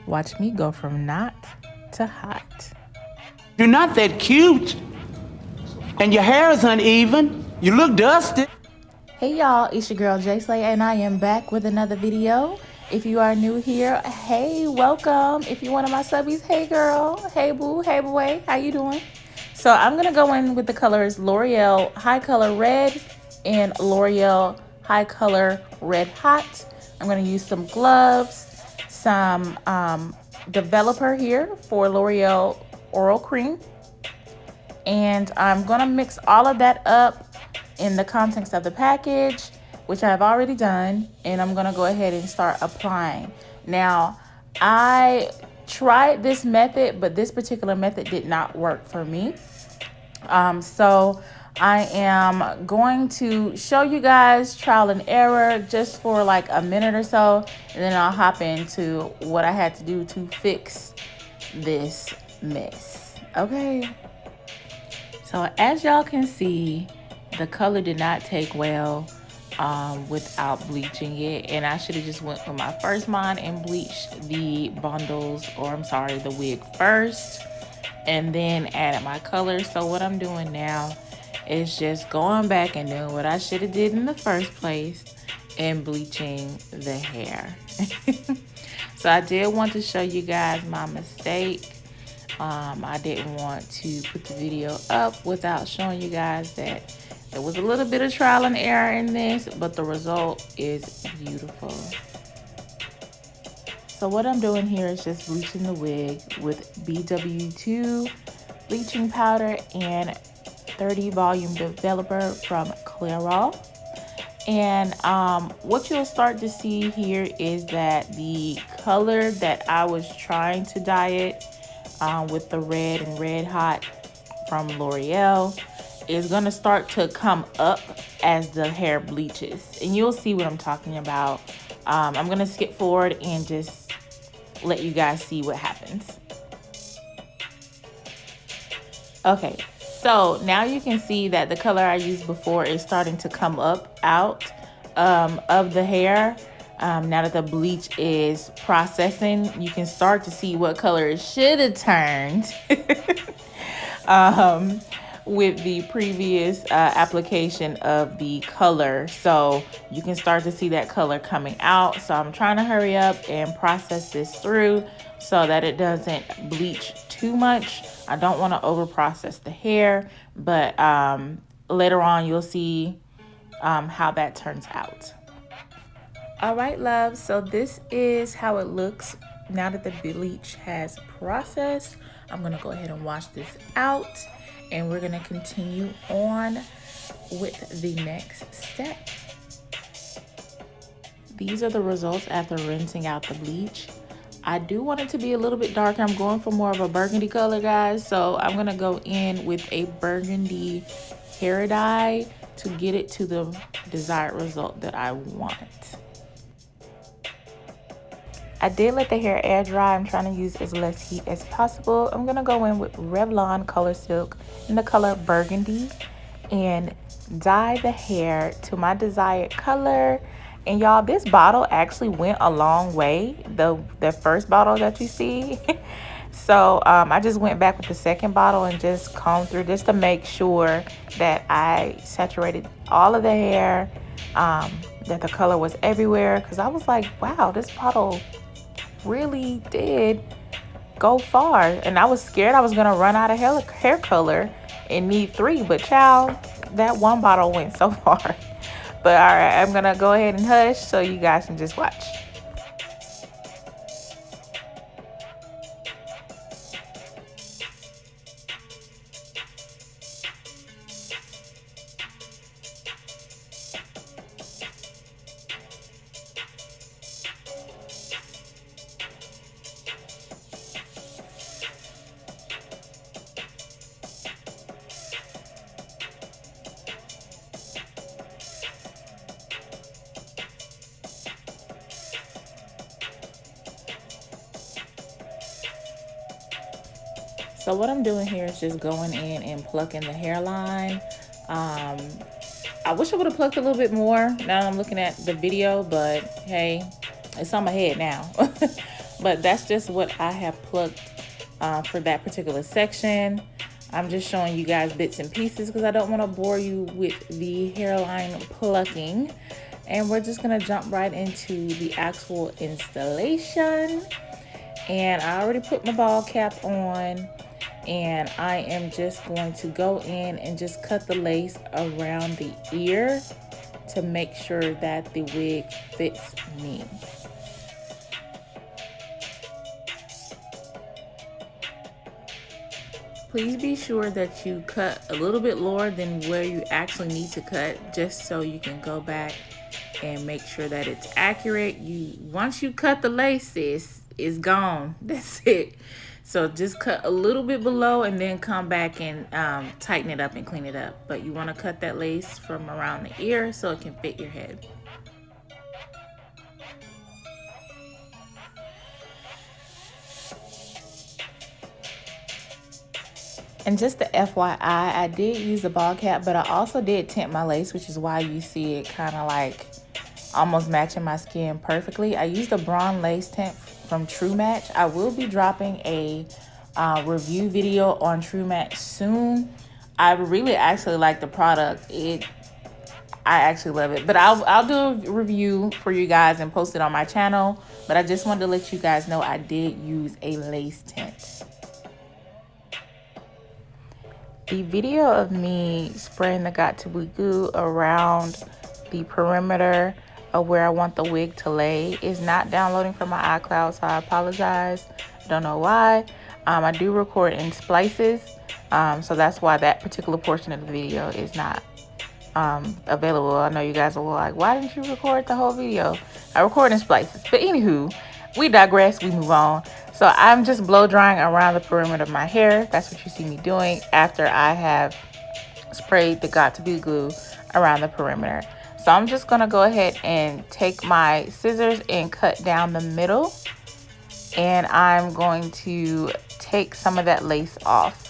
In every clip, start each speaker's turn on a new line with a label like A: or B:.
A: Watch me go from not to hot.
B: You're not that cute. And your hair is uneven. You look dusty.
A: Hey y'all, it's your girl J Slay and I am back with another video. If you are new here, hey, welcome. If you're one of my subbies, hey girl, hey boo, hey boy, how you doing? So I'm gonna go in with the colors L'Oreal High Color Red and L'Oreal High Color Red Hot. I'm gonna use some gloves, some developer here for L'Oreal Oral Cream, and I'm gonna mix all of that up in the contents of the package, which I've already done, and I'm gonna go ahead and start applying. Now, I tried this method, but this particular method did not work for me. So I am going to show you guys trial and error just for like a minute or so, and then I'll hop into what I had to do to fix this mess. Okay. So as y'all can see, the color did not take well without bleaching it, and I should have just went with my first line and bleached the bundles, or I'm sorry, the wig first, and then added my color. So what I'm doing now is just going back and doing what I should have did in the first place and bleaching the hair. So I did want to show you guys my mistake. I didn't want to put the video up without showing you guys that there was a little bit of trial and error in this, but the result is beautiful. So what I'm doing here is just bleaching the wig with BW2 bleaching powder and 30 volume developer from Clairol. And what you'll start to see here is that the color that I was trying to dye it with the red and red hot from L'Oreal is going to start to come up as the hair bleaches, and you'll see what I'm talking about. I'm going to skip forward and just let you guys see what happens. Okay, so now you can see that the color I used before is starting to come up out of the hair. Now that the bleach is processing, you can start to see what color it should have turned with the previous application of the color. So you can start to see that color coming out. So I'm trying to hurry up and process this through so that it doesn't bleach too much. I don't want to over process the hair, but later on you'll see how that turns out. All right, love, so this is how it looks now that the bleach has processed. I'm gonna go ahead and wash this out, and we're gonna continue on with the next step. These are the results after rinsing out the bleach. I do want it to be a little bit darker. I'm going for more of a burgundy color, guys, so I'm gonna go in with a burgundy hair dye to get it to the desired result that I want. I did let the hair air dry. I'm trying to use as less heat as possible. I'm gonna go in with Revlon Color Silk in the color Burgundy and dye the hair to my desired color. And y'all, this bottle actually went a long way, the first bottle that you see. So I just went back with the second bottle and just combed through just to make sure that I saturated all of the hair, that the color was everywhere, because I was like, wow, this bottle really did go far, and I was scared I was gonna run out of hair color and need 3, but child, that one bottle went so far. But all right, I'm gonna go ahead and hush so you guys can just watch. So what I'm doing here is just going in and plucking the hairline. I wish I would have plucked a little bit more now I'm looking at the video, but hey, it's on my head now. But that's just what I have plucked for that particular section. I'm just showing you guys bits and pieces because I don't want to bore you with the hairline plucking. And we're just going to jump right into the actual installation. And I already put my ball cap on. And I am just going to go in and just cut the lace around the ear to make sure that the wig fits me. Please be sure that you cut a little bit lower than where you actually need to cut, just so you can go back and make sure that it's accurate. Once you cut the lace, it's gone. That's it. So just cut a little bit below and then come back and tighten it up and clean it up. But you want to cut that lace from around the ear so it can fit your head. And just the FYI, I did use the ball cap, but I also did tint my lace, which is why you see it kind of like almost matching my skin perfectly. I used a bronze lace tint from True Match. I will be dropping a review video on True Match soon. I really actually like the product. I actually love it, but I'll do a review for you guys and post it on my channel. But I just wanted to let you guys know I did use a lace tint. The video of me spraying the Got to Be Goo around the perimeter of where I want the wig to lay is not downloading from my iCloud, so I apologize. I don't know why. I do record in splices, so that's why that particular portion of the video is not available. I know you guys are like, why didn't you record the whole video? I record in splices. But anywho, we digress, we move on. So I'm just blow drying around the perimeter of my hair. That's what you see me doing after I have sprayed the Got to Be glue around the perimeter. So I'm just gonna go ahead and take my scissors and cut down the middle. And I'm going to take some of that lace off.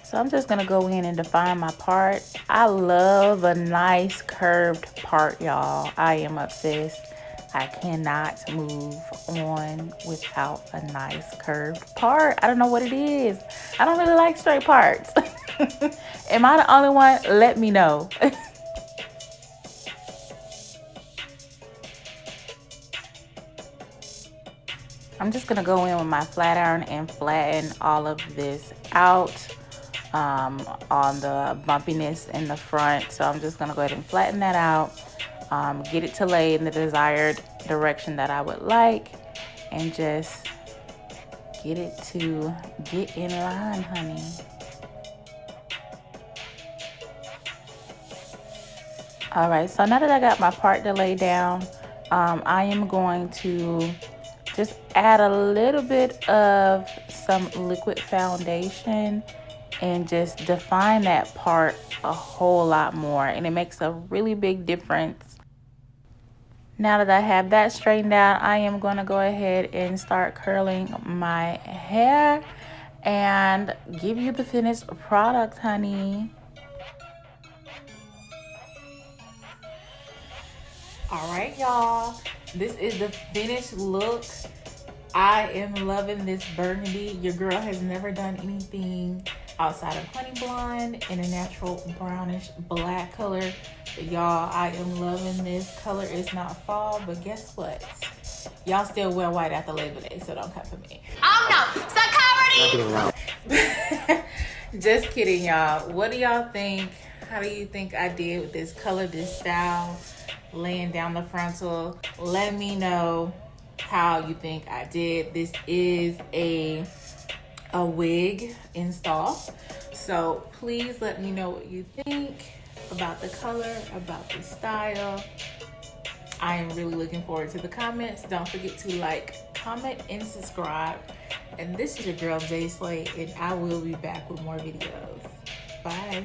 A: So I'm just gonna go in and define my part. I love a nice curved part, y'all. I am obsessed. I cannot move on without a nice curved part. I don't know what it is. I don't really like straight parts. Am I the only one? Let me know. I'm just gonna go in with my flat iron and flatten all of this out. On the bumpiness in the front. So I'm just gonna go ahead and flatten that out, get it to lay in the desired direction that I would like, and just get it to get in line, honey. All right, so now that I got my part to lay down, I am going to just add a little bit of some liquid foundation and just define that part a whole lot more, and it makes a really big difference. Now that I have that straightened out, I am going to go ahead and start curling my hair and give you the finished product, honey. All right, y'all, this is the finished look. I am loving this burgundy. Your girl has never done anything outside of honey blonde in a natural brownish black color. But y'all, I am loving this. Color is not fall, but guess what? Y'all still wear white after Labor Day, so don't come for me. Oh no, security! Just kidding, y'all. What do y'all think? How do you think I did with this color, this style, laying down the frontal? Let me know how you think I did. This is a wig install, so please let me know what you think about the color, about the style. I am really looking forward to the comments. Don't forget to like, comment, and subscribe. And this is your girl J Slay, and I will be back with more videos. Bye.